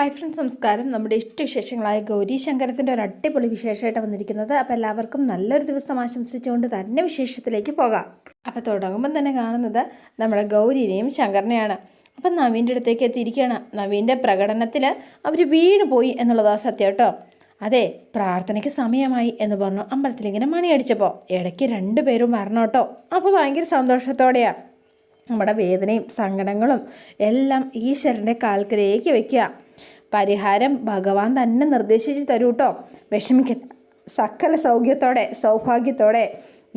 Hi friends, നമസ്കാരം. നമ്മുടെ ഇഷ്ടവിശേഷങ്ങളായ ഗൗരി ശങ്കരത്തിൻ്റെ ഒരു അടിപൊളി വിശേഷമായിട്ട് വന്നിരിക്കുന്നത്. അപ്പോൾ എല്ലാവർക്കും നല്ലൊരു ദിവസം ആശംസിച്ചുകൊണ്ട് തന്നെ വിശേഷത്തിലേക്ക് പോകാം. അപ്പോൾ തുടങ്ങുമ്പം തന്നെ കാണുന്നത് നമ്മുടെ ഗൗരിനെയും ശങ്കരനെയാണ്. അപ്പം നവീൻ്റെ അടുത്തേക്ക് എത്തിയിരിക്കുകയാണ്. നവീൻ്റെ പ്രകടനത്തിൽ അവർ വീണ് പോയി എന്നുള്ളതാണ് സത്യം കേട്ടോ. അതെ, പ്രാർത്ഥനയ്ക്ക് സമയമായി എന്ന് പറഞ്ഞു അമ്പലത്തിലിങ്ങനെ മണിയടിച്ചപ്പോൾ ഇടയ്ക്ക് രണ്ടുപേരും വരണം കേട്ടോ. അപ്പോൾ ഭയങ്കര സന്തോഷത്തോടെയാണ് നമ്മുടെ വേദനയും സങ്കടങ്ങളും എല്ലാം ഈശ്വരൻ്റെ കാൽക്കലേക്ക് വയ്ക്കുക. പരിഹാരം ഭഗവാൻ തന്നെ നിർദ്ദേശിച്ച് തരൂ കേട്ടോ. വിഷമിക്കട്ടെ, സകല സൗഭാഗ്യത്തോടെ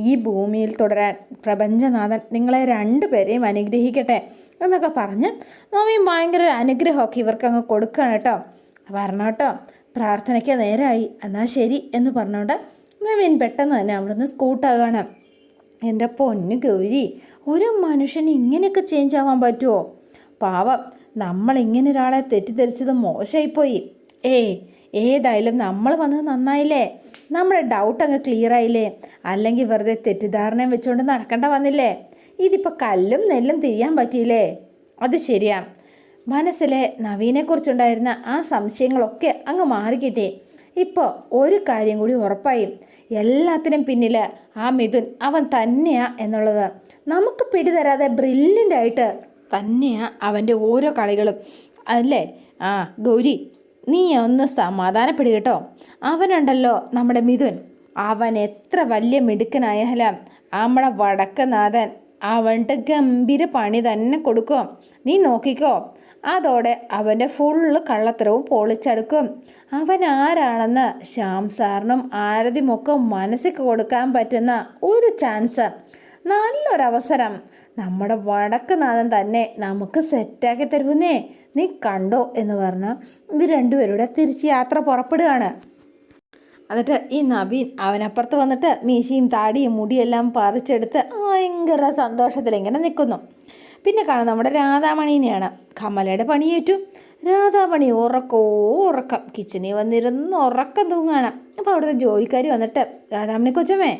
ഈ ഭൂമിയിൽ തുടരാൻ പ്രപഞ്ചനാഥൻ നിങ്ങളെ രണ്ടുപേരെയും അനുഗ്രഹിക്കട്ടെ എന്നൊക്കെ പറഞ്ഞ് നവീൻ ഭയങ്കര അനുഗ്രഹമൊക്കെ ഇവർക്കങ്ങ് കൊടുക്കുകയാണ് കേട്ടോ. വരണം കേട്ടോ, പ്രാർത്ഥനയ്ക്ക് നേരമായി, എന്നാൽ ശരി എന്ന് പറഞ്ഞുകൊണ്ട് നവീൻ പെട്ടെന്ന് തന്നെ അവിടുന്ന് സ്കൂട്ടാകാണ്. എൻ്റെ പൊന്നു ഗൗരി, ഒരു മനുഷ്യന് ഇങ്ങനെയൊക്കെ ചേഞ്ച് ആവാൻ പറ്റുമോ? പാവം, നമ്മളിങ്ങനെ ഒരാളെ തെറ്റിദ്ധരിച്ചത് മോശമായിപ്പോയി. ഏതായാലും നമ്മൾ വന്നത് നന്നായില്ലേ, നമ്മുടെ ഡൗട്ട് അങ്ങ് ക്ലിയർ ആയില്ലേ, അല്ലെങ്കിൽ വെറുതെ തെറ്റിദ്ധാരണയും വെച്ചുകൊണ്ട് നടക്കേണ്ട വന്നില്ലേ. ഇതിപ്പോൾ കല്ലും നെല്ലും തിരിയാൻ പറ്റിയില്ലേ. അത് ശരിയാ, മനസ്സിലെ നവീനെക്കുറിച്ചുണ്ടായിരുന്ന ആ സംശയങ്ങളൊക്കെ അങ്ങ് മാറിക്കിട്ടേ. ഇപ്പോൾ ഒരു കാര്യം കൂടി ഉറപ്പായി, എല്ലാത്തിനും പിന്നിൽ ആ മിഥുൻ അവൻ തന്നെയാ എന്നുള്ളത് നമുക്ക് പിടിതരാതെ ബ്രില്യൻ്റായിട്ട് തന്നെയാ അവൻ്റെ ഓരോ കളികളും അല്ലേ. ഗൗരി, നീ ഒന്ന് സമാധാനപ്പെടുക കേട്ടോ. അവനുണ്ടല്ലോ നമ്മുടെ മിഥുൻ, അവൻ എത്ര വലിയ മിടുക്കനായാലും നമ്മുടെ വടക്കനാഥൻ അവൻ്റെ ഗംഭീര പണി തന്നെ കൊടുക്കും. നീ നോക്കിക്കോ, അതോടെ അവൻ്റെ ഫുള്ള് കള്ളത്തരവും പൊളിച്ചെടുക്കും. അവൻ ആരാണെന്ന് ശ്യാം സാറിനും ആരതിമൊക്കെ മനസ്സിൽ കൊടുക്കാൻ പറ്റുന്ന ഒരു ചാൻസ്, നല്ലൊരവസരം നമ്മുടെ വടക്കനാഥൻ തന്നെ നമുക്ക് സെറ്റാക്കി തരുന്നേ. നീ കണ്ടോ എന്ന് പറഞ്ഞ് ഇവർ രണ്ടുപേരുടെ തിരിച്ച് യാത്ര പുറപ്പെടുകയാണ്. എന്നിട്ട് ഈ നവീൻ അവനപ്പുറത്ത് വന്നിട്ട് മീശയും താടിയും മുടിയെല്ലാം പറിച്ചെടുത്ത് ഭയങ്കര സന്തോഷത്തിൽ ഇങ്ങനെ നിൽക്കുന്നു. പിന്നെ കാണാം നമ്മുടെ രാധാമണീനെയാണ്. കമലയുടെ പണിയേറ്റു. രാധാമണി ഉറക്കം കിച്ചണിൽ വന്നിരുന്ന് ഉറക്കം തൂങ്ങാണ്. അപ്പോൾ അവിടുത്തെ ജോലിക്കാരി വന്നിട്ട് രാധാമണി കൊച്ചമ്മേ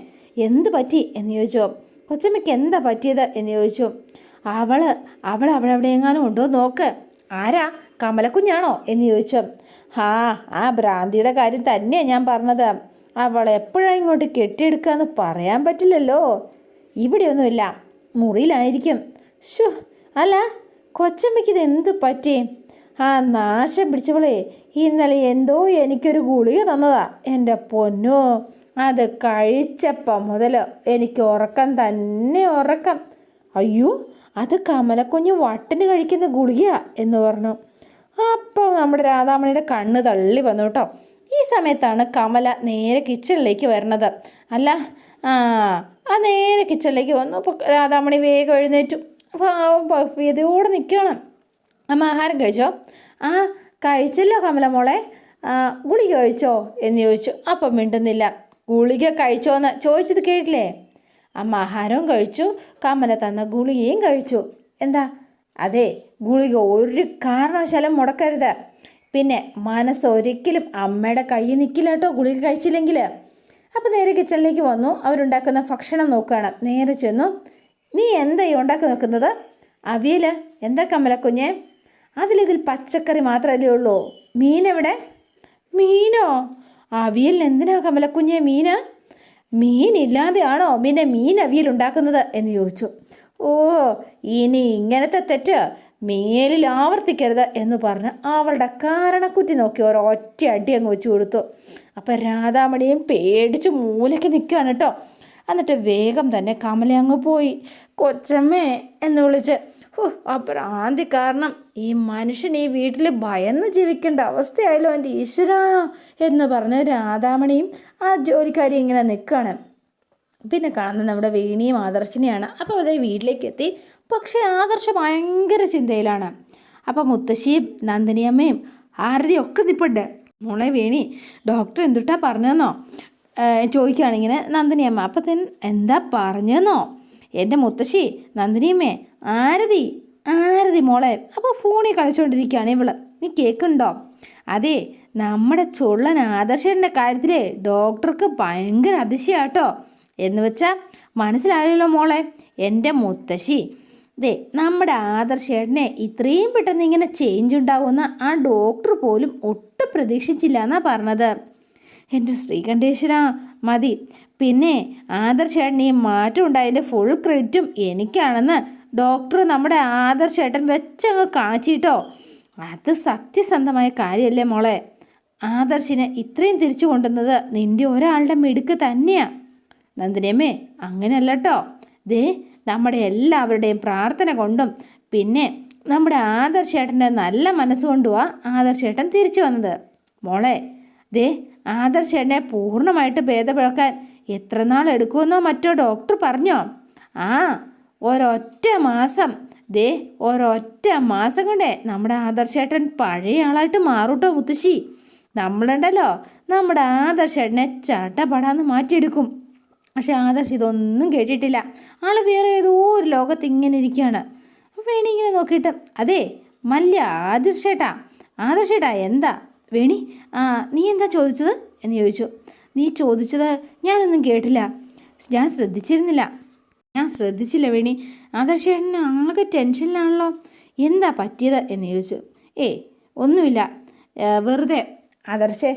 എന്ത് പറ്റി എന്ന് ചോദിച്ചോ. കൊച്ചമ്മയ്ക്ക് എന്താ പറ്റിയത് എന്ന് ചോദിച്ചു. അവൾ അവിടെ എങ്ങാനും ഉണ്ടോ നോക്ക്. ആരാ, കമലക്കുഞ്ഞാണോ എന്ന് ചോദിച്ചു. ആ ഭ്രാന്തിയുടെ കാര്യം തന്നെയാണ് ഞാൻ പറഞ്ഞത്. അവൾ എപ്പോഴാണ് ഇങ്ങോട്ട് കെട്ടിയെടുക്കാന്ന് പറയാൻ പറ്റില്ലല്ലോ. ഇവിടെയൊന്നുമില്ല, മുറിയിലായിരിക്കും. ഷോ, അല്ല കൊച്ചമ്മയ്ക്ക് ഇത് എന്ത് പറ്റി? നാശം പിടിച്ചവളെ ഇന്നലെ എന്തോ എനിക്കൊരു ഗുളിക തന്നതാ. എൻ്റെ പൊന്നോ, അത് കഴിച്ചപ്പം മുതൽ എനിക്ക് ഉറക്കം തന്നെ ഉറക്കം. അയ്യോ, അത് കമലക്കുഞ്ഞ് വട്ടിന് കഴിക്കുന്ന ഗുളികയാ എന്ന് പറഞ്ഞു. അപ്പോൾ നമ്മുടെ രാധാമണിയുടെ കണ്ണ് തള്ളി വന്നു കേട്ടോ. ഈ സമയത്താണ് കമല നേരെ കിച്ചണിലേക്ക് വരണത്. അല്ല, നേരെ കിച്ചണിലേക്ക് വന്നു. അപ്പോൾ രാധാമണി വേഗം എഴുന്നേറ്റു. അപ്പോൾ ഇതോടെ നിൽക്കണം. അമ്മ ആഹാരം കഴിച്ചോ? കഴിച്ചല്ലോ കമല മോളെ. ഗുളിക കഴിച്ചോ എന്ന് ചോദിച്ചു. അപ്പം മിണ്ടുന്നില്ല. ഗുളിക കഴിച്ചോന്ന് ചോദിച്ചത് കേട്ടില്ലേ? അമ്മ ആഹാരവും കഴിച്ചു, കമല തന്ന ഗുളികയും കഴിച്ചു. എന്താ? അതെ, ഗുളിക ഒരു കാരണവശാലും മുടക്കരുത്. പിന്നെ മനസ്സൊരിക്കലും അമ്മയുടെ കയ്യിൽ നിൽക്കില്ല കേട്ടോ ഗുളിക കഴിച്ചില്ലെങ്കിൽ. അപ്പോൾ നേരെ കിച്ചണിലേക്ക് വന്നു. അവരുണ്ടാക്കുന്ന ഭക്ഷണം നോക്കുകയാണ്. നേരെ ചെന്നു. നീ എന്താ ഈ ഉണ്ടാക്കി നോക്കുന്നത്? അവിയൽ. എന്താ കമലക്കുഞ്ഞെ? ഇതിൽ പച്ചക്കറി മാത്രമല്ലേ ഉള്ളൂ. മീനെവിടെ? മീനോ? അവിയൽ എന്തിനാ കമലക്കുഞ്ഞെ മീന്? മീനില്ലാതെയാണോ പിന്നെ മീൻ അവിയൽ ഉണ്ടാക്കുന്നത് എന്ന് ചോദിച്ചു. ഇനി ഇങ്ങനത്തെ തെറ്റ് മേലിൽ ആവർത്തിക്കരുത് എന്ന് പറഞ്ഞ് അവളുടെ കാരണക്കുറ്റി നോക്കി ഒരൊറ്റ അടി അങ്ങ് വെച്ച് കൊടുത്തു. അപ്പം രാധാമണിയും പേടിച്ച് മൂലയ്ക്ക് നിൽക്കുകയാണ് കേട്ടോ. എന്നിട്ട് വേഗം തന്നെ കമല അങ്ങ് പോയി. കൊച്ചമ്മേ എന്ന് വിളിച്ച്. ആ ഭ്രാന്തി കാരണം ഈ മനുഷ്യൻ ഈ വീട്ടിൽ ഭയന്ന് ജീവിക്കേണ്ട അവസ്ഥയായാലും എൻ്റെ ഈശ്വര എന്ന് പറഞ്ഞ് രാധാമണിയും ആ ജോലിക്കാരി ഇങ്ങനെ നിൽക്കുകയാണ്. പിന്നെ കാണുന്നത് നമ്മുടെ വേണിയും ആദർശിനെയാണ്. അപ്പോൾ അതേ വീട്ടിലേക്ക് എത്തി. പക്ഷേ ആദർശ ഭയങ്കര ചിന്തയിലാണ്. അപ്പോൾ മുത്തശ്ശിയും നന്ദിനിയമ്മയും ആരതിയും ഒക്കെ നിൽപ്പുണ്ട്. മോളെ വേണി, ഡോക്ടർ എന്തുട്ടാ പറഞ്ഞെന്നോ ചോദിക്കുകയാണിങ്ങനെ നന്ദിനിയമ്മ. അപ്പം എന്താ പറഞ്ഞെന്നോ? എൻ്റെ മുത്തശ്ശി നന്ദിനിയമ്മേ, ആരതി മോളെ അപ്പോൾ ഫോണിൽ കളിച്ചുകൊണ്ടിരിക്കുകയാണ് ഇവള്. നീ കേൾക്കുന്നുണ്ടോ? അതെ, നമ്മുടെ ചുള്ളൻ ആദർശൻ്റെ കാര്യത്തിൽ ഡോക്ടർക്ക് ഭയങ്കര അതിശയാട്ടോ. എന്ന് വെച്ചാൽ മനസ്സിലായല്ലോ മോളെ, എൻ്റെ മുത്തശ്ശി ദേ നമ്മുടെ ആദർശേട്ടനെ ഇത്രയും പെട്ടെന്ന് ഇങ്ങനെ ചേഞ്ച് ഉണ്ടാവുമെന്ന് ആ ഡോക്ടർ പോലും ഒട്ടും പ്രതീക്ഷിച്ചില്ല എന്നാണ് പറഞ്ഞത്. എൻ്റെ ശ്രീകണ്ഠേശ്വര മതി. പിന്നെ ആദർശേട്ടൻ ഈ മാറ്റം ഉണ്ടായതിൻ്റെ ഫുൾ ക്രെഡിറ്റും എനിക്കാണെന്ന് ഡോക്ടർ നമ്മുടെ ആദർശേട്ടൻ വെച്ചങ്ങ് കാച്ചിട്ടോ. അത് സത്യസന്ധമായ കാര്യമല്ലേ മോളെ. ആദർശിനെ ഇത്രയും തിരിച്ചു കൊണ്ടുവന്നത് നിൻ്റെ ഒരാളുടെ മിടുക്ക് തന്നെയാണ് നന്ദിനിയമ്മേ. അങ്ങനെയല്ല കേട്ടോ. ദേ നമ്മുടെ എല്ലാവരുടെയും പ്രാർത്ഥന കൊണ്ടും പിന്നെ നമ്മുടെ ആദർശേട്ടൻ്റെ നല്ല മനസ്സുകൊണ്ടുമാണ് ആദർശേട്ടൻ തിരിച്ചു വന്നത് മോളെ. ദേ ആദർശേട്ടനെ പൂർണ്ണമായിട്ട് ഭേദപ്പെടുത്താൻ എത്ര നാൾ എടുക്കുമെന്നോ മറ്റോ ഡോക്ടർ പറഞ്ഞോ? ആ ഒരൊറ്റ മാസം. ദേ ഒരൊറ്റ മാസം കൊണ്ടേ നമ്മുടെ ആദർശേട്ടൻ പഴയ ആളായിട്ട് മാറൂട്ടോ മുത്തശ്ശി. നമ്മളുണ്ടല്ലോ നമ്മുടെ ആദർശേട്ടനെ ചാട്ടപ്പാടാന്ന് മാറ്റിയെടുക്കും. പക്ഷെ ആദർശ് ഇതൊന്നും കേട്ടിട്ടില്ല. ആൾ വേറെ ഏതോ ഒരു ലോകത്ത് ഇങ്ങനെ ഇരിക്കുകയാണ്. വേണി ഇങ്ങനെ നോക്കിയിട്ട് അതെ മല്യ ആദർശേട്ടാ എന്താ വേണി നീ എന്താ ചോദിച്ചത് എന്ന് ചോദിച്ചു. നീ ചോദിച്ചത് ഞാനൊന്നും കേട്ടില്ല. ഞാൻ ശ്രദ്ധിച്ചില്ല വേണി. ആദർശേട്ടന് ആകെ ടെൻഷനിലാണല്ലോ. എന്താ പറ്റിയത് എന്ന് ചോദിച്ചു. ഒന്നുമില്ല വെറുതെ. ആദർശേ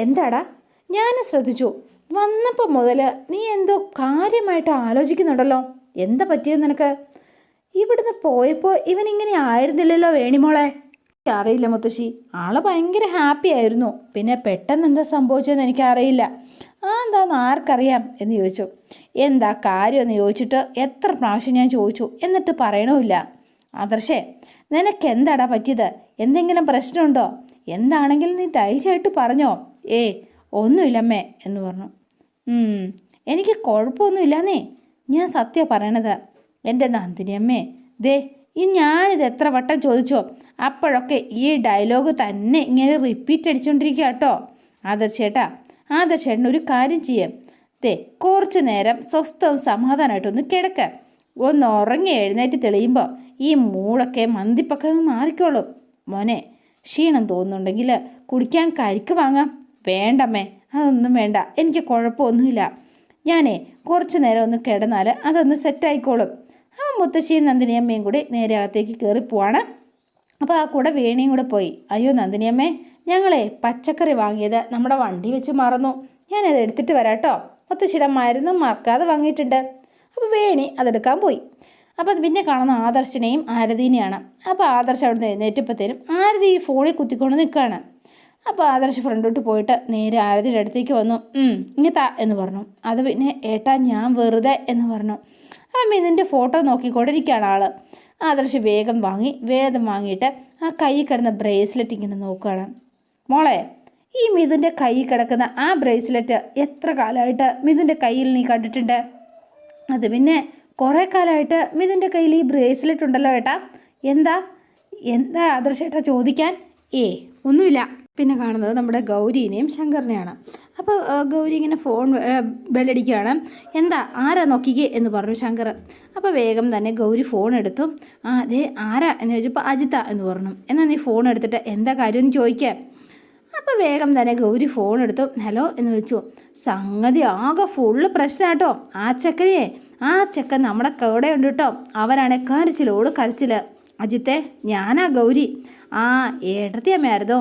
എന്താടാ? ഞാൻ ശ്രദ്ധിച്ചു വന്നപ്പോൾ മുതൽ നീ എന്തോ കാര്യമായിട്ട് ആലോചിക്കുന്നുണ്ടല്ലോ. എന്താ പറ്റിയത് നിനക്ക്? ഇവിടുന്ന് പോയപ്പോൾ ഇവനിങ്ങനെ ആയിരുന്നില്ലല്ലോ വേണിമോളെ. അറിയില്ല മുത്തശ്ശി. ആള് ഭയങ്കര ഹാപ്പി ആയിരുന്നു. പിന്നെ പെട്ടെന്ന് എന്താ സംഭവിച്ചതെന്ന് എനിക്കറിയില്ല. എന്താന്ന് ആർക്കറിയാം എന്ന് ചോദിച്ചു. എന്താ കാര്യമെന്ന് ചോദിച്ചിട്ട് എത്ര പ്രാവശ്യം ഞാൻ ചോദിച്ചു, എന്നിട്ട് പറയണമില്ല. ആദർശേ നിനക്ക് എന്താടാ പറ്റിയത്? എന്തെങ്കിലും പ്രശ്നമുണ്ടോ? എന്താണെങ്കിലും നീ ധൈര്യമായിട്ട് പറഞ്ഞോ. ഒന്നുമില്ലമ്മേ എന്ന് പറഞ്ഞു. എനിക്ക് കുഴപ്പമൊന്നുമില്ലാന്നേ. ഞാൻ സത്യം പറയണത് എൻ്റെ നന്ദിനിയമ്മേ. ദേ ഞാനിത് എത്ര വട്ടം ചോദിച്ചോ അപ്പോഴൊക്കെ ഈ ഡയലോഗ് തന്നെ ഇങ്ങനെ റിപ്പീറ്റ് അടിച്ചുകൊണ്ടിരിക്കുക കേട്ടോ. ആദർശേട്ടൻ ഒരു കാര്യം ചെയ്യാം. ദേ കുറച്ച് നേരം സ്വസ്ഥവും സമാധാനമായിട്ടൊന്ന് കിടക്ക. ഒന്ന് ഉറങ്ങി എഴുന്നേറ്റ് തെളിയുമ്പോൾ ഈ മൂടൊക്കെ മന്തിപ്പൊക്കെ മാറിക്കോളും. മോനെ ക്ഷീണം തോന്നുന്നുണ്ടെങ്കിൽ കുടിക്കാൻ കരിക്ക് വാങ്ങാം. വേണ്ടമ്മേ അതൊന്നും വേണ്ട, എനിക്ക് കുഴപ്പമൊന്നുമില്ല. ഞാനേ കുറച്ച് നേരം ഒന്ന് കിടന്നാൽ അതൊന്ന് സെറ്റായിക്കോളും. മുത്തശ്ശിയും നന്ദിനിയമ്മയും കൂടി നേരെ അകത്തേക്ക് കയറിപ്പോവാണ്. അപ്പോൾ ആ കൂടെ വേണിയും കൂടെ പോയി. അയ്യോ നന്ദിനിയമ്മേ, ഞങ്ങളെ പച്ചക്കറി വാങ്ങിയത് നമ്മുടെ വണ്ടി വെച്ച് മറന്നു. ഞാനത് എടുത്തിട്ട് വരാം കേട്ടോ. മുത്തശ്ശിയുടെ മരുന്നും മറക്കാതെ വാങ്ങിയിട്ടുണ്ട്. അപ്പോൾ വേണി അതെടുക്കാൻ പോയി. അപ്പോൾ പിന്നെ കാണുന്ന ആദർശിനെയും ആരതീനെയാണ്. അപ്പോൾ ആദർശ് അവിടെ നിന്ന് എഴുന്നേറ്റപ്പോഴത്തേനും ആരതി ഈ ഫോണിൽ കുത്തിക്കൊണ്ട് നിൽക്കുകയാണ്. അപ്പോൾ ആദർശ് ഫ്രണ്ടോട്ട് പോയിട്ട് നേരെ ആരതിയുടെ അടുത്തേക്ക് വന്നു. ഇങ്ങത്താ എന്ന് പറഞ്ഞു. അത് പിന്നെ ഏട്ടാ ഞാൻ വെറുതെ എന്ന് പറഞ്ഞു. അപ്പം മിഥുൻ്റെ ഫോട്ടോ നോക്കിക്കൊണ്ടിരിക്കുകയാണ് ആൾ. ആദർശ് വേഗം വാങ്ങിയിട്ട് ആ കൈ കിടന്ന ബ്രേസ്ലെറ്റ് ഇങ്ങനെ നോക്കുകയാണ്. മോളെ ഈ മിഥുൻ്റെ കൈ കിടക്കുന്ന ആ ബ്രേസ്ലെറ്റ് എത്ര കാലമായിട്ട് മിഥുൻ്റെ കയ്യിൽ നീ കണ്ടിട്ടുണ്ട്? അത് പിന്നെ കുറേ കാലമായിട്ട് മിഥുൻ്റെ കയ്യിൽ ഈ ബ്രേസ്ലെറ്റ് ഉണ്ടല്ലോ ഏട്ടാ. എന്താ ആദർശേട്ടാ ചോദിക്കാൻ? ഒന്നുമില്ല. പിന്നെ കാണുന്നത് നമ്മുടെ ഗൗരീനെയും ശങ്കറിനെയാണ്. അപ്പോൾ ഗൗരി ഇങ്ങനെ ഫോൺ ബെല്ലടിക്കുകയാണ്. എന്താ ആരാ നോക്കിക്കേ എന്ന് പറഞ്ഞു ശങ്കർ. അപ്പോൾ വേഗം തന്നെ ഗൗരി ഫോൺ എടുത്തു. അതെ ആരാ എന്ന് ചോദിച്ചപ്പോൾ അജിത്ത എന്ന് പറഞ്ഞു. എന്നാൽ നീ ഫോൺ എടുത്തിട്ട് എന്താ കാര്യം എന്ന് ചോദിക്കുക. അപ്പോൾ വേഗം തന്നെ ഗൗരി ഫോൺ എടുത്തു. ഹലോ എന്ന് ചോദിച്ചു. സംഗതി ആകെ ഫുള്ള് പ്രശ്നമാട്ടോ. ആ ചെക്കൻ നമ്മുടെ കൂടെ ഉണ്ട് കേട്ടോ. അവരാണ് കരച്ചിലോട് കരച്ചിൽ. അജിത്തെ ഞാനാ ഗൗരി. ഏട്ടത്തിയമ്മയായിരുന്നോ?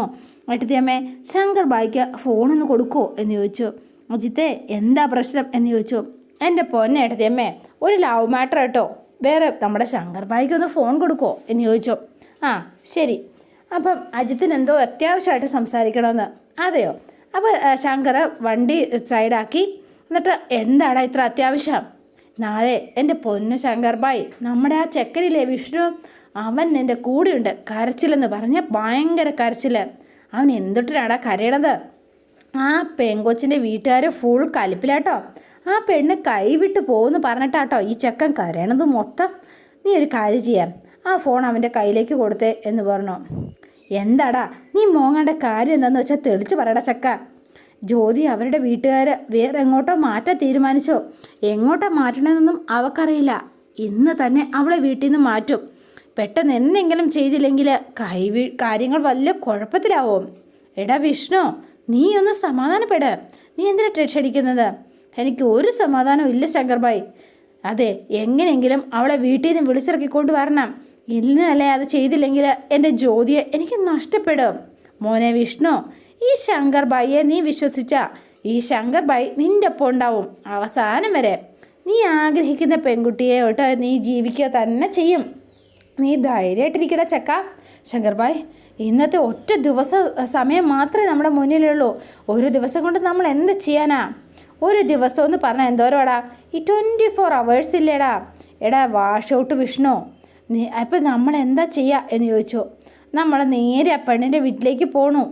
ഏട്ടത്തിയമ്മേ ശങ്കർ ബായിക്ക് ഫോണൊന്ന് കൊടുക്കുമോ എന്ന് ചോദിച്ചു. അജിത്തെ എന്താ പ്രശ്നം എന്ന് ചോദിച്ചു. എൻ്റെ പൊന്നെ ഏട്ടത്തിയമ്മേ ഒരു ലവ് മാറ്റർ കേട്ടോ. വേറെ നമ്മുടെ ശങ്കർ ബായിക്ക് ഒന്ന് ഫോൺ കൊടുക്കുമോ എന്ന് ചോദിച്ചു. ശരി. അപ്പം അജിത്തിന് എന്തോ അത്യാവശ്യമായിട്ട് സംസാരിക്കണമെന്ന്. അതെയോ? അപ്പോൾ ശങ്കർ വണ്ടി സൈഡാക്കി. എന്നിട്ട് എന്താടാ ഇത്ര അത്യാവശ്യം? നാളെ എൻ്റെ പൊന്ന് ശങ്കർ ബായി, നമ്മുടെ ആ ചെക്കനില്ലേ വിഷ്ണു, അവൻ എൻ്റെ കൂടെയുണ്ട്. കരച്ചിലെന്ന് പറഞ്ഞ ഭയങ്കര കരച്ചിൽ. അവൻ എന്തൊട്ടിനാടാ കരയണത്? ആ പെങ്കൊച്ചിൻ്റെ വീട്ടുകാർ ഫുൾ കലിപ്പിലാട്ടോ. ആ പെണ്ണ് കൈവിട്ട് പോകുമെന്ന് പറഞ്ഞിട്ടാട്ടോ ഈ ചെക്കൻ കരയണത് മൊത്തം. നീ ഒരു കാര്യം ചെയ്യാം, ആ ഫോൺ അവൻ്റെ കയ്യിലേക്ക് കൊടുത്തേ എന്ന് പറഞ്ഞു. എന്താടാ നീ മോങ്ങേണ്ട കാര്യം എന്താണെന്ന് വെച്ചാൽ തെളിച്ച് പറയടാ ചക്ക. ജ്യോതി അവരുടെ വീട്ടുകാർ വേറെ എങ്ങോട്ടോ മാറ്റാൻ തീരുമാനിച്ചോ? എങ്ങോട്ടാ മാറ്റണമെന്നൊന്നും അവൾക്കറിയില്ല. ഇന്ന് തന്നെ അവളെ വീട്ടിൽ നിന്ന് മാറ്റും. പെട്ടെന്ന് എന്തെങ്കിലും ചെയ്തില്ലെങ്കിൽ കാര്യങ്ങൾ വലിയ കുഴപ്പത്തിലാവും. എടാ വിഷ്ണു, നീ ഒന്ന് സമാധാനപ്പെട്. നീ എന്തിനാ ടെൻഷൻ അടിക്കുന്നത്? എനിക്ക് ഒരു സമാധാനവും ഇല്ല ശങ്കർ ഭായ്. അതെ, എങ്ങനെയെങ്കിലും അവളെ വീട്ടിൽ നിന്ന് വിളിച്ചിറക്കിക്കൊണ്ട് വരണം. ഇന്നല്ലേ അത് ചെയ്തില്ലെങ്കിൽ എൻ്റെ ജ്യോതിയെ എനിക്ക് നഷ്ടപ്പെടും. മോനെ വിഷ്ണു, ഈ ശങ്കർ ഭായിയെ നീ വിശ്വസിച്ച ഈ ശങ്കർ ഭായി നിൻ്റെ ഒപ്പം ഉണ്ടാവും അവസാനം വരെ. നീ ആഗ്രഹിക്കുന്ന പെൺകുട്ടിയോട്ട് നീ ജീവിക്കുക തന്നെ ചെയ്യും. നീ ധൈര്യമായിട്ടിരിക്കട ചക്ക. ശങ്കർ ഭായ്, ഇന്നത്തെ ഒറ്റ ദിവസം സമയം മാത്രമേ നമ്മുടെ മുന്നിലുള്ളൂ. ഒരു ദിവസം കൊണ്ട് നമ്മൾ എന്ത് ചെയ്യാനാ? ഒരു ദിവസം എന്ന് പറഞ്ഞാൽ എന്തോരോടാ? ഈ 24 hours ഇല്ലേടാ. എടാ വാഷ് ഔട്ട് വിഷ്ണു, നീ അപ്പം നമ്മൾ എന്താ ചെയ്യുക എന്ന് ചോദിച്ചു. നമ്മൾ നേരെ ആ പെണ്ണിൻ്റെ വീട്ടിലേക്ക് പോണു.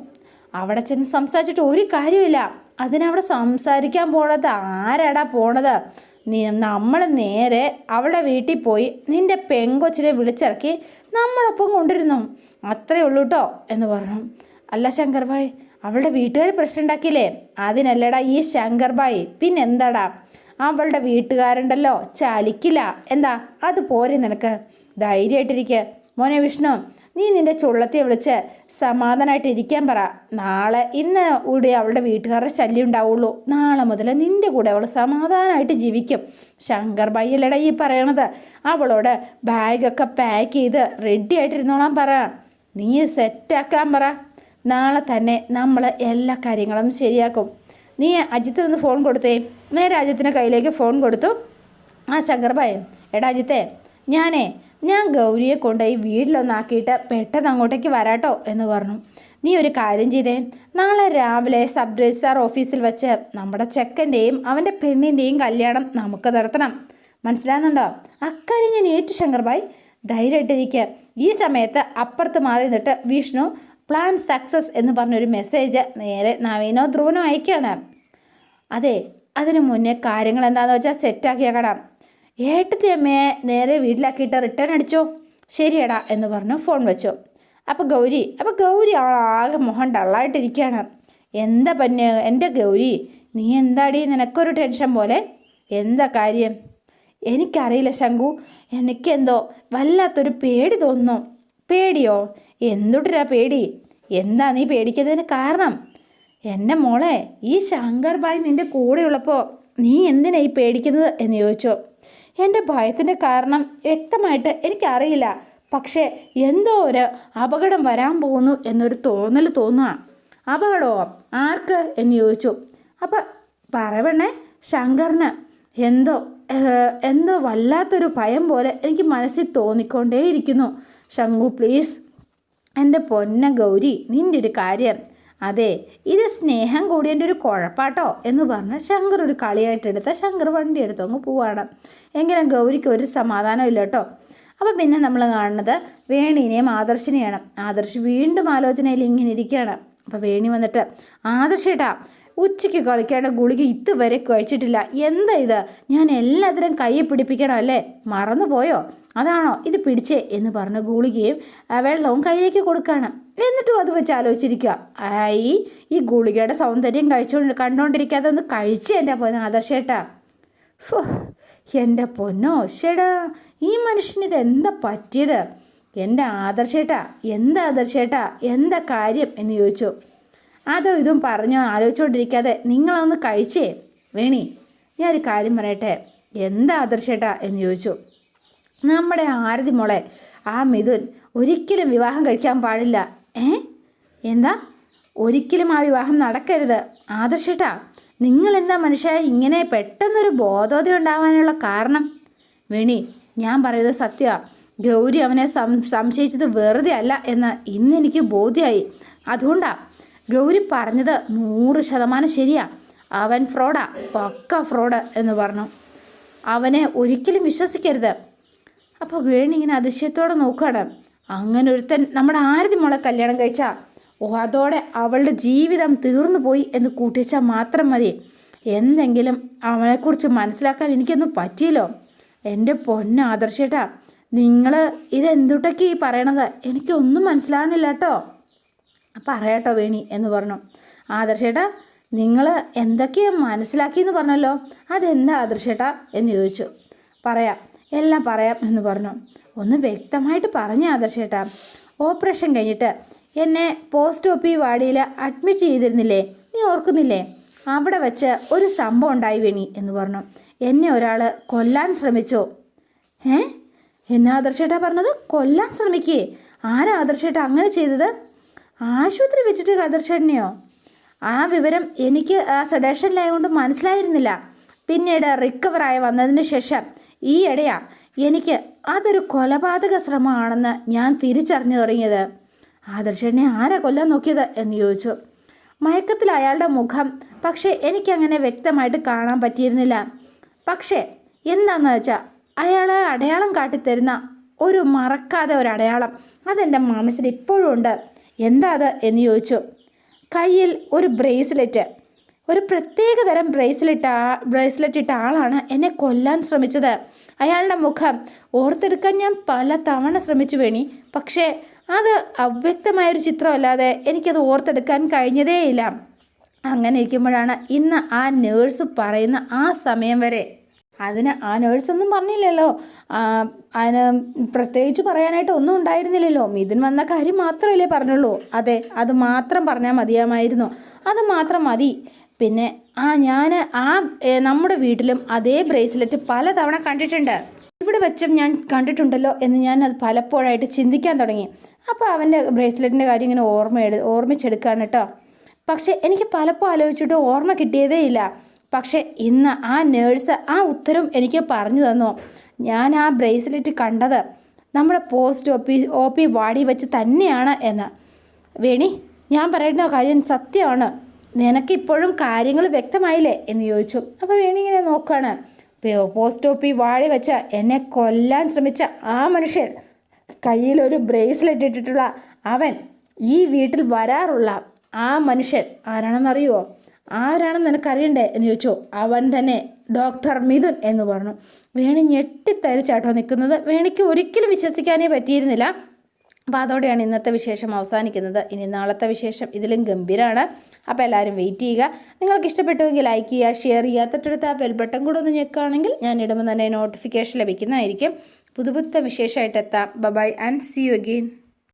അവിടെ ചെന്ന് സംസാരിച്ചിട്ട് ഒരു കാര്യമില്ല. അതിനവിടെ സംസാരിക്കാൻ പോണത് ആരാടാ പോണത്? നമ്മൾ നേരെ അവളുടെ വീട്ടിൽ പോയി നിൻ്റെ പെങ്കൊച്ചിനെ വിളിച്ചിറക്കി നമ്മളൊപ്പം കൊണ്ടിരുന്നു. അത്രയേ ഉള്ളൂ കേട്ടോ എന്ന് പറഞ്ഞു. അല്ല ശങ്കർ ഭായ്, അവളുടെ വീട്ടുകാർ പ്രശ്നം ഉണ്ടാക്കിയില്ലേ? അതിനല്ലടാ ഈ ശങ്കർ ഭായ്, പിന്നെന്താടാ? അവളുടെ വീട്ടുകാരുണ്ടല്ലോ ചലിക്കില്ല. എന്താ അത് പോരെ നിനക്ക്? ധൈര്യമായിട്ടിരിക്കുക മോനെ വിഷ്ണു. നീ നിൻ്റെ ചുള്ളത്തെ വിളിച്ച് സമാധാനമായിട്ട് ഇരിക്കാൻ പറ. ഇന്ന് കൂടി അവളുടെ വീട്ടുകാരുടെ ശല്യം ഉണ്ടാവുള്ളൂ. നാളെ മുതൽ നിൻ്റെ കൂടെ അവൾ സമാധാനമായിട്ട് ജീവിക്കും. ശങ്കർ ഭായി അല്ലടാ ഈ പറയണത്. അവളോട് ബാഗൊക്കെ പാക്ക് ചെയ്ത് റെഡി ആയിട്ടിരുന്നോളാൻ പറ. നീ സെറ്റാക്കാൻ പറ. നാളെ തന്നെ നമ്മൾ എല്ലാ കാര്യങ്ങളും ശരിയാക്കും. നീ അജിത്തിനൊന്ന് ഫോൺ കൊടുത്തേ. നേരെ അജിത്തിൻ്റെ കയ്യിലേക്ക് ഫോൺ കൊടുത്തു. ആ ശങ്കർ ഭായ്, എടാ അജിത്തേ, ഞാൻ ഗൗരിയെ കൊണ്ടുപോയി വീട്ടിലൊന്നാക്കിയിട്ട് പെട്ടെന്ന് അങ്ങോട്ടേക്ക് വരാട്ടോ എന്ന് പറഞ്ഞു. നീ ഒരു കാര്യം ചെയ്തേ, നാളെ രാവിലെ സബ് രജിസ്ട്രാർ ഓഫീസിൽ വെച്ച് നമ്മുടെ ചെക്കൻ്റെയും അവൻ്റെ പെണ്ണിൻ്റെയും കല്യാണം നമുക്ക് നടത്തണം. മനസ്സിലാകുന്നുണ്ടോ? അക്കാര്യം ഞാൻ ഏറ്റു ശങ്കർ ഭായ്. ധൈര്യമായിട്ടിരിക്കുക. ഈ സമയത്ത് അപ്പുറത്ത് മാറി നിന്നിട്ട് വിഷ്ണു പ്ലാൻ സക്സസ് എന്ന് പറഞ്ഞൊരു മെസ്സേജ് നേരെ നവീനോ ധ്രുവനോ അയക്കുകയാണ്. അതെ, അതിനു മുന്നേ കാര്യങ്ങൾ എന്താണെന്ന് വെച്ചാൽ സെറ്റാക്കിയേക്കണം. ഏട്ടത്തി അമ്മയെ നേരെ വീട്ടിലാക്കിയിട്ട് റിട്ടേൺ അടിച്ചോ. ശരിയടാ എന്ന് പറഞ്ഞു ഫോൺ വെച്ചു. അപ്പോൾ ഗൗരി ആകെ മുഖം ഡള്ളായിട്ടിരിക്കുകയാണ്. എന്താ എൻ്റെ ഗൗരി, നീ എന്താടി നിനക്കൊരു ടെൻഷൻ പോലെ? എന്താ കാര്യം? എനിക്കറിയില്ല ശങ്കു, എനിക്കെന്തോ വല്ലാത്തൊരു പേടി തോന്നുന്നു. പേടിയോ? എന്തുട്ടിരാ പേടി? എന്താ നീ പേടിക്കുന്നതിന് കാരണം? എൻ്റെ മോളെ, ഈ ശങ്കർ ഭായ് നിൻ്റെ കൂടെയുള്ളപ്പോൾ നീ എന്തിനാ ഈ പേടിക്കുന്നത് എന്ന് ചോദിച്ചു. എൻ്റെ ഭയത്തിൻ്റെ കാരണം വ്യക്തമായിട്ട് എനിക്കറിയില്ല. പക്ഷേ എന്തോ ഒരു അപകടം വരാൻ പോകുന്നു എന്നൊരു തോന്നൽ തോന്നുക. അപകടമോ? ആർക്ക് എന്ന് ചോദിച്ചു. അപ്പം പറയണേ, ശങ്കറിന് എന്തോ വല്ലാത്തൊരു ഭയം പോലെ എനിക്ക് മനസ്സിൽ തോന്നിക്കൊണ്ടേയിരിക്കുന്നു. ശങ്കു പ്ലീസ്, എൻ്റെ പൊന്ന ഗൗരി, നിൻ്റെ ഒരു കാര്യം. അതെ, ഇത് സ്നേഹം കൂടിയതിൻ്റെ ഒരു കുഴപ്പാട്ടോ എന്ന് പറഞ്ഞ് ശങ്കർ ഒരു കളിയായിട്ടെടുത്ത് ശങ്കർ വണ്ടി എടുത്ത് അങ്ങ് പോവാണ്. എങ്കിലും ഗൗരിക്ക് ഒരു സമാധാനമില്ല കേട്ടോ. അപ്പം പിന്നെ നമ്മൾ കാണുന്നത് വേണീനെയും ആദർശിനെയാണ്. ആദർശ് വീണ്ടും ആലോചനയിൽ ഇങ്ങനെ ഇരിക്കുകയാണ്. അപ്പോൾ വേണി വന്നിട്ട്, ആദർശേട്ടാ, ഉച്ചയ്ക്ക് കളിക്കേണ്ട ഗുളിക ഇതുവരെ കഴിച്ചിട്ടില്ല. എന്താ ഇത്? ഞാൻ എല്ലാത്തിനും കയ്യെ പിടിപ്പിക്കണം അല്ലേ? മറന്നുപോയോ? അതാണോ ഇത് പിടിച്ചേ എന്ന് പറഞ്ഞ ഗുളികയും വെള്ളവും കയ്യിലേക്ക് കൊടുക്കുകയാണ്. എന്നിട്ടും അത് വെച്ച് ആലോചിച്ചിരിക്കുക. ഈ ഗുളികയുടെ സൗന്ദര്യം കണ്ടുകൊണ്ടിരിക്കാതെ ഒന്ന് കഴിച്ച് എൻ്റെ പൊന്നോ ആദർശേട്ടാ. എൻ്റെ പൊന്നോ ശേടാ, ഈ മനുഷ്യനിത് എന്താ പറ്റിയത്? എൻ്റെ ആദർശേട്ടാ, എന്താ കാര്യം എന്ന് ചോദിച്ചു. അതോ ഇതും പറഞ്ഞോ ആലോചിച്ചുകൊണ്ടിരിക്കാതെ നിങ്ങളൊന്ന് കഴിച്ചേ. വേണി, ഞാനൊരു കാര്യം പറയട്ടെ. എന്താ ആദർശേട്ടാ എന്ന് ചോദിച്ചു. നമ്മുടെ ആരതി മോളെ, ആ മിഥുൻ ഒരിക്കലും വിവാഹം കഴിക്കാൻ പാടില്ല. എന്താ? ഒരിക്കലും ആ വിവാഹം നടക്കരുത്. ആദർശേട്ടാ, നിങ്ങളെന്താ മനുഷ്യ ഇങ്ങനെ പെട്ടെന്നൊരു ബോധോദയം ഉണ്ടാവാനുള്ള കാരണം? വേണി, ഞാൻ പറയുന്നത് സത്യമാണ്. ഗൗരി അവനെ സംശയിച്ചത് വെറുതെ അല്ല എന്ന് ഇന്നെനിക്ക് ബോധ്യമായി. അതുകൊണ്ടാണ് ഗൗരി പറഞ്ഞത് 100% ശരിയാ. അവൻ ഫ്രോഡാ, പക്ക ഫ്രോഡ് എന്ന് പറഞ്ഞു. അവനെ ഒരിക്കലും വിശ്വസിക്കരുത്. അപ്പോൾ വേണി ഇങ്ങനെ അതിശയത്തോടെ നോക്കുകയാണ്. അങ്ങനെ ഒരുത്തൻ നമ്മുടെ ആരതി മോളെ കല്യാണം കഴിച്ചാൽ അതോടെ അവളുടെ ജീവിതം തീർന്നു പോയി എന്ന് കൂട്ടിച്ചാൽ മാത്രം മതി. എന്തെങ്കിലും അവനെക്കുറിച്ച് മനസ്സിലാക്കാൻ എനിക്കൊന്നും പറ്റിയല്ലോ. എൻ്റെ പൊന്ന ആദർശേട്ടാ, നിങ്ങൾ ഇതെന്തുട്ടൊക്കെ ഈ പറയണത്? എനിക്കൊന്നും മനസ്സിലാകുന്നില്ല കേട്ടോ. പറയാട്ടോ വേണി എന്ന് പറഞ്ഞു. ആദർശേട്ടാ, നിങ്ങൾ എന്തൊക്കെയാണ് മനസ്സിലാക്കിയെന്ന് പറഞ്ഞല്ലോ, അതെന്താ ആദർശേട്ടാ എന്ന് ചോദിച്ചു. എല്ലാം പറയാം എന്ന് പറഞ്ഞു. ഒന്ന് വ്യക്തമായിട്ട് പറഞ്ഞ ആദർശേട്ടാ. ഓപ്പറേഷൻ കഴിഞ്ഞിട്ട് എന്നെ പോസ്റ്റ് OP വാർഡിൽ അഡ്മിറ്റ് ചെയ്തിരുന്നില്ലേ? നീ ഓർക്കുന്നില്ലേ? അവിടെ വെച്ച് ഒരു സംഭവം ഉണ്ടായി വേണി എന്ന് പറഞ്ഞു. എന്നെ ഒരാൾ കൊല്ലാൻ ശ്രമിച്ചോ? എന്നാ ആദർശേട്ടാ പറഞ്ഞത്? കൊല്ലാൻ ശ്രമിക്കേ? ആരാ ആദർശേട്ടാ അങ്ങനെ ചെയ്തത്? ആശുപത്രി വെച്ചിട്ട് ആദർശേട്ടനെയോ? ആ വിവരം എനിക്ക് ആ സെഡേഷനിലായതുകൊണ്ട് മനസ്സിലായിരുന്നില്ല. പിന്നീട് റിക്കവറായി വന്നതിന് ശേഷം ഈ ഇടയാ എനിക്ക് അതൊരു കൊലപാതക ശ്രമമാണെന്ന് ഞാൻ തിരിച്ചറിഞ്ഞു തുടങ്ങിയത്. ആദർശേട്ടനെ ആരാ കൊല്ലാൻ നോക്കിയത് എന്ന് ചോദിച്ചു. മയക്കത്തിൽ അയാളുടെ മുഖം പക്ഷേ എനിക്കങ്ങനെ വ്യക്തമായിട്ട് കാണാൻ പറ്റിയിരുന്നില്ല. പക്ഷേ എന്താണെന്ന് വെച്ചാൽ അയാളെ അടയാളം കാട്ടിത്തരുന്ന ഒരു മറക്കാതെ ഒരു അടയാളം അതെൻ്റെ മനസ്സിൽ ഇപ്പോഴും ഉണ്ട്. എന്താ അത് എന്ന് ചോദിച്ചു. കയ്യിൽ ഒരു ബ്രേസ്ലെറ്റ്, ഒരു പ്രത്യേകതരം ബ്രേസ്ലെറ്റ് ഇട്ട ആളാണ് എന്നെ കൊല്ലാൻ ശ്രമിച്ചത്. അയാളുടെ മുഖം ഓർത്തെടുക്കാൻ ഞാൻ പല തവണ ശ്രമിച്ചു വേണി. പക്ഷേ അത് അവ്യക്തമായൊരു ചിത്രമല്ലാതെ എനിക്കത് ഓർത്തെടുക്കാൻ കഴിഞ്ഞതേയില്ല. അങ്ങനെ ഇരിക്കുമ്പോഴാണ് ഇന്ന് ആ നേഴ്സ് പറയുന്ന ആ സമയം വരെ, അതിന് ആ നേഴ്സൊന്നും പറഞ്ഞില്ലല്ലോ, അതിന് പ്രത്യേകിച്ച് പറയാനായിട്ട് ഒന്നും ഉണ്ടായിരുന്നില്ലല്ലോ. മിഥുൻ വന്ന കാര്യം മാത്രമല്ലേ പറഞ്ഞുള്ളൂ. അതെ, അത് മാത്രം പറഞ്ഞാൽ മതിയാമായിരുന്നു. അത് മാത്രം മതി. പിന്നെ ഞാൻ നമ്മുടെ വീട്ടിലും അതേ ബ്രേസ്ലെറ്റ് പലതവണ കണ്ടിട്ടുണ്ട്. ഇവിടെ വെച്ചും ഞാൻ കണ്ടിട്ടുണ്ടല്ലോ എന്ന് ഞാൻ അത് പലപ്പോഴായിട്ട് ചിന്തിക്കാൻ തുടങ്ങി. അപ്പോൾ അവൻ്റെ ബ്രേസ്ലെറ്റിൻ്റെ കാര്യം ഇങ്ങനെ ഓർമ്മിച്ചെടുക്കുകയാണ് കേട്ടോ. പക്ഷേ എനിക്ക് പലപ്പോൾ ആലോചിച്ചിട്ട് ഓർമ്മ കിട്ടിയതേ ഇല്ല. പക്ഷേ ഇന്ന് ആ നേഴ്സ് ആ ഉത്തരം എനിക്ക് പറഞ്ഞു തന്നു. ഞാൻ ആ ബ്രേസ്ലെറ്റ് കണ്ടത് നമ്മുടെ ഒ പി വാടി വെച്ച് തന്നെയാണ് എന്ന്. വേണി, ഞാൻ പറയുന്ന കാര്യം സത്യമാണ്. നിനക്കിപ്പോഴും കാര്യങ്ങൾ വ്യക്തമായില്ലേ എന്ന് ചോദിച്ചു. അപ്പോൾ വേണി ഇങ്ങനെ നോക്കുകയാണ്. ഒ പി വാടി വെച്ച എന്നെ കൊല്ലാൻ ശ്രമിച്ച ആ മനുഷ്യൻ, കയ്യിലൊരു ബ്രേസ്ലെറ്റ് ഇട്ടിട്ടുള്ള അവൻ, ഈ വീട്ടിൽ വരാറുള്ള ആ മനുഷ്യൻ ആരാണെന്നറിയുമോ? ആരാണെന്ന് നിനക്കറിയണ്ടേ എന്ന് ചോദിച്ചു. അവൻ തന്നെ ഡോക്ടർ മിഥുൻ എന്ന് പറഞ്ഞു. വേണി ഞെട്ടിത്തരിച്ചാട്ടോ നിൽക്കുന്നത്. വേണിക്ക് ഒരിക്കലും വിശ്വസിക്കാനേ പറ്റിയിരുന്നില്ല. അപ്പോൾ അതോടെയാണ് ഇന്നത്തെ വിശേഷം അവസാനിക്കുന്നത്. ഇനി നാളത്തെ വിശേഷം ഇതിലും ഗംഭീരമാണ്. അപ്പോൾ എല്ലാവരും വെയിറ്റ് ചെയ്യുക. നിങ്ങൾക്ക് ഇഷ്ടപ്പെട്ടുവെങ്കിൽ ലൈക്ക് ചെയ്യുക, ഷെയർ ചെയ്യുക, തൊട്ടടുത്ത് ആ ബെൽ ബട്ടൺ കൂടെ ഒന്ന് ഞെക്കുകയാണെങ്കിൽ ഞാൻ ഇടുമ്പോൾ തന്നെ നോട്ടിഫിക്കേഷൻ ലഭിക്കുന്നതായിരിക്കും. പുതുപുത്ത വിശേഷമായിട്ട് എത്താം. Bye and see you again.